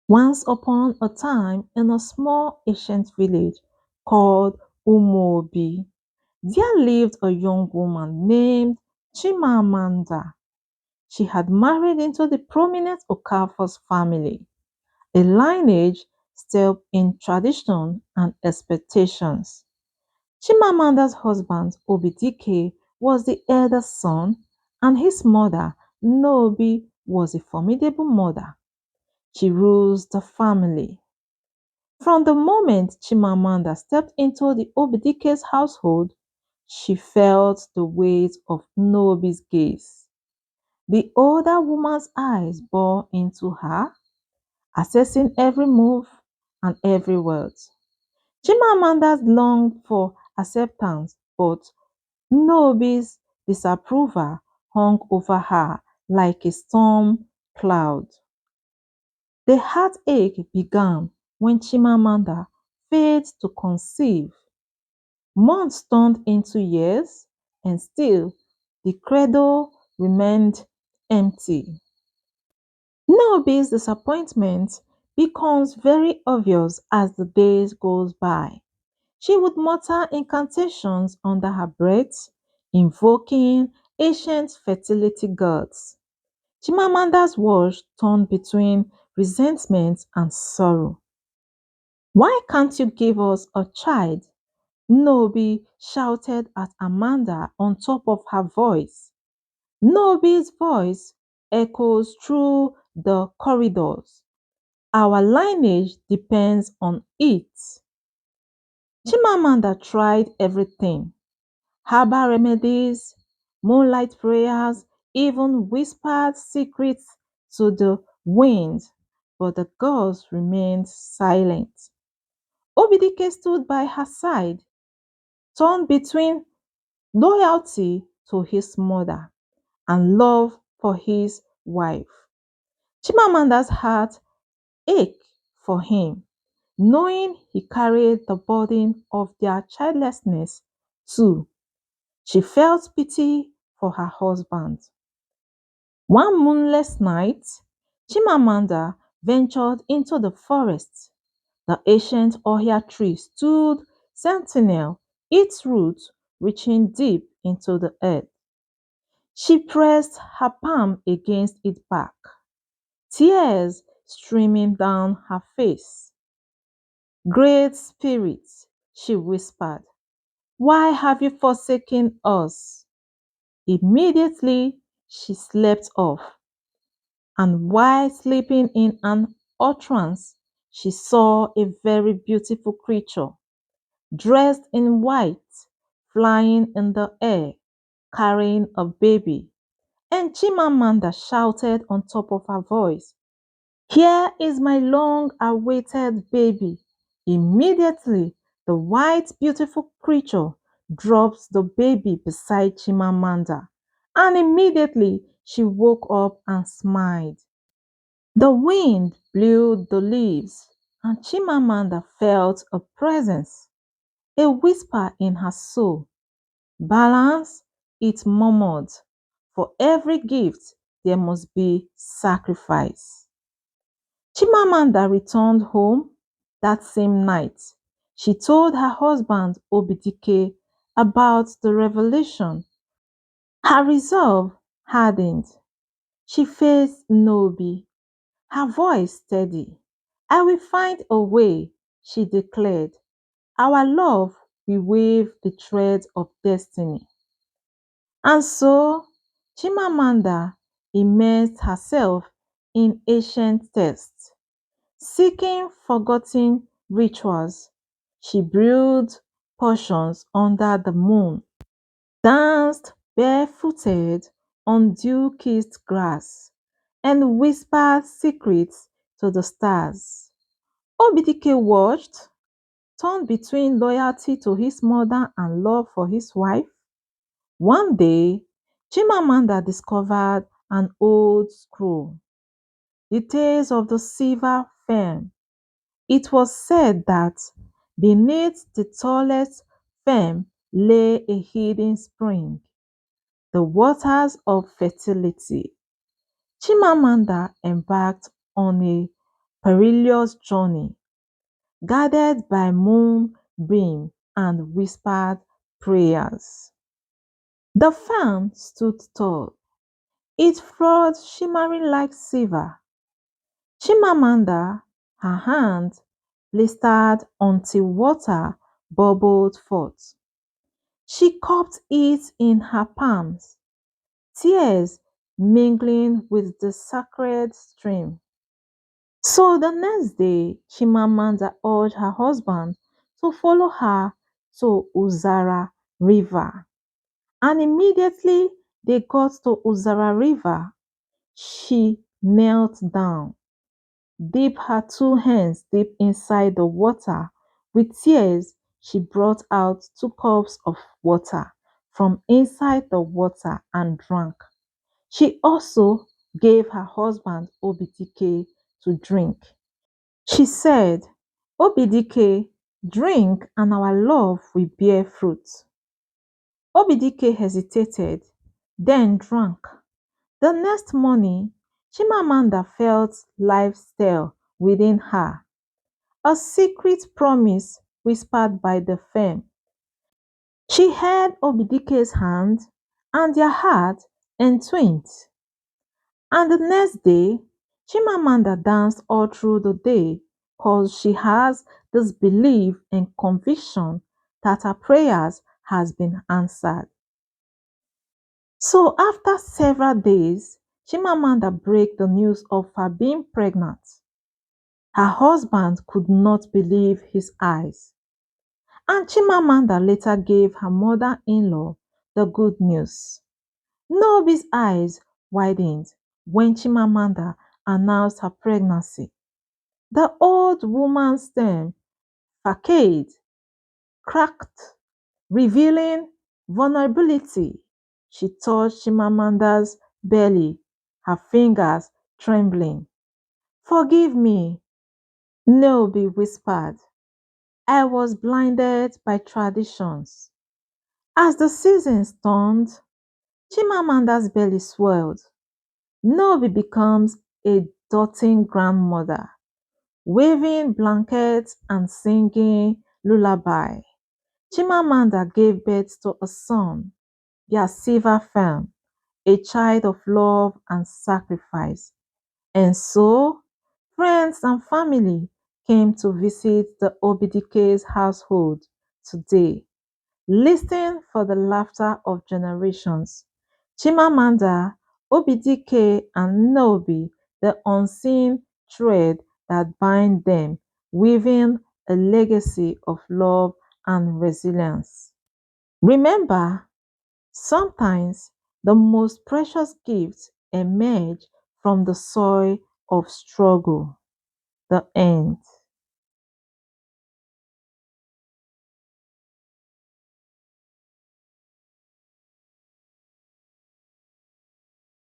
Once upon a time, in a small ancient village called Umobi, there lived a young woman named Chimamanda. She had married into the prominent Okafos family, a lineage steeped in tradition and expectations. Chimamanda's husband, Obidike, was the eldest son, and his mother, Nobi, was a formidable mother. She rules the family. From the moment Chimamanda stepped into the Obidike's household, she felt the weight of Nobi's gaze. The older woman's eyes bore into her, assessing every move and every word. Chimamanda longed for acceptance, but Nobi's disapproval hung over her like a storm cloud. The heartache began when Chimamanda failed to conceive. Months turned into years, and still the cradle remained empty. Nobi's disappointment becomes very obvious as the days goes by. She would mutter incantations under her breath, invoking ancient fertility gods. Chimamanda's words turned between resentment and sorrow. Why can't you give us a child? Nobi shouted at Amanda on top of her voice. Nobi's voice echoes through the corridors. Our lineage depends on it. Chimamanda tried everything: herbal remedies, moonlight prayers, even whispered secrets to the wind, but the gods remained silent. Obidike stood by her side, torn between loyalty to his mother and love for his wife. Chimamanda's heart ached for him, knowing he carried the burden of their childlessness too. She felt pity for her husband. One moonless night, Chimamanda ventured into the forest. The ancient Ohia tree stood sentinel, its roots reaching deep into the earth. She pressed her palm against its bark, tears streaming down her face. Great Spirit, she whispered, why have you forsaken us? Immediately she slept off, and while sleeping in an utterance, she saw a very beautiful creature, dressed in white, flying in the air, carrying a baby. And Chimamanda shouted on top of her voice, here is my long awaited baby. Immediately, the white, beautiful creature drops the baby beside Chimamanda, and immediately she woke up and smiled. The wind blew the leaves, and Chimamanda felt a presence, a whisper in her soul. Balance, it murmured. For every gift, there must be sacrifice. Chimamanda returned home that same night. She told her husband Obidike about the revelation. Her resolve hardened. She faced Nobi, her voice steady. I will find a way, she declared. Our love will weave the threads of destiny. And so Chimamanda immersed herself in ancient texts. Seeking forgotten rituals, she brewed potions under the moon, danced barefooted on dew-kissed grass, and whispered secrets to the stars. Obidike watched, torn between loyalty to his mother and love for his wife. One day, Chimamanda discovered an old scroll, the tales of the silver fern. It was said that beneath the tallest fern lay a hidden spring, the Waters of Fertility. Chimamanda embarked on a perilous journey, guided by moonbeam and whispered prayers. The fan stood tall, its flood shimmering like silver. Chimamanda, her hand blistered until water bubbled forth. She cupped it in her palms, tears mingling with the sacred stream. So the next day, Chimamanda urged her husband to follow her to Uzara River. And immediately they got to Uzara River, she knelt down, dipped her two hands deep inside the water. With tears, she brought out 2 cups of water from inside the water and drank. She also gave her husband Obidike to drink. She said, Obidike, drink and our love will bear fruit. Obidike hesitated, then drank. The next morning, Chimamanda felt life stir within her, a secret promise whispered by the fame. She held Obidike's hand, and their heart entwined. And the next day, Chimamanda danced all through the day because she has this belief and conviction that her prayers has been answered. So after several days, Chimamanda break the news of her being pregnant. Her husband could not believe his eyes, and Chimamanda later gave her mother-in-law the good news. Nobi's eyes widened when Chimamanda announced her pregnancy. The old woman's stem facade cracked, revealing vulnerability. She touched Chimamanda's belly, her fingers trembling. Forgive me, Nobi whispered. I was blinded by traditions. As the seasons turned, Chimamanda's belly swelled. Nobi becomes a doting grandmother, waving blankets and singing lullaby. Chimamanda gave birth to a son, their silver fern, a child of love and sacrifice. And so, friends and family came to visit the Obidike's household today, listening for the laughter of generations. Chimamanda, Obidike, and Nobi, the unseen thread that bind them, weaving a legacy of love and resilience. Remember, sometimes the most precious gifts emerge from the soil of struggle. The end.